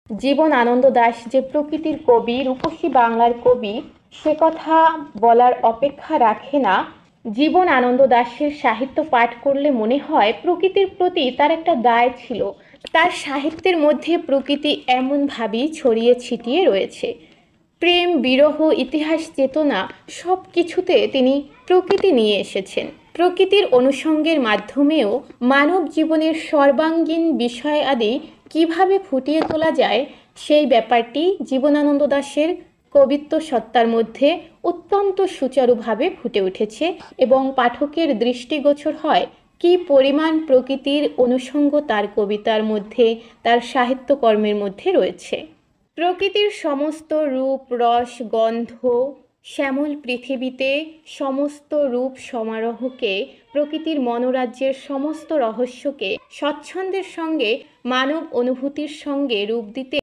জীবন আনন্দ দাশ যে প্রকৃতির কবি, রূপসী বাংলার কবি, সে কথা বলার অপেক্ষা রাখে না। জীবন আনন্দ দাশের সাহিত্য পাঠ করলে মনে হয় প্রকৃতির প্রতি তার একটা দায় ছিল। তার সাহিত্যের মধ্যে প্রকৃতি এমনভাবেই ছড়িয়ে ছিটিয়ে রয়েছে। প্রেম, বিরহ, ইতিহাস, চেতনা সব কিছুতে তিনি প্রকৃতি নিয়ে এসেছেন। প্রকৃতির অনুষঙ্গের মাধ্যমেও মানব জীবনের সর্বাঙ্গীন বিষয় আদি কীভাবে ফুটিয়ে তোলা যায়, সেই ব্যাপারটি জীবনানন্দ দাশের কবিত্ব সত্তার মধ্যে অত্যন্ত সুচারুভাবে ফুটে উঠেছে এবং পাঠকের দৃষ্টিগোচর হয় কী পরিমাণ প্রকৃতির অনুষঙ্গ তার কবিতার মধ্যে, তার সাহিত্যকর্মের মধ্যে রয়েছে। প্রকৃতির সমস্ত রূপ, রস, গন্ধ, শ্যামল পৃথিবীতে সমস্ত রূপ সমারোহকে, প্রকৃতির মনোরাজ্যের সমস্ত রহস্যকে স্বচ্ছন্দের সঙ্গে মানব অনুভূতির সঙ্গে রূপ দিতে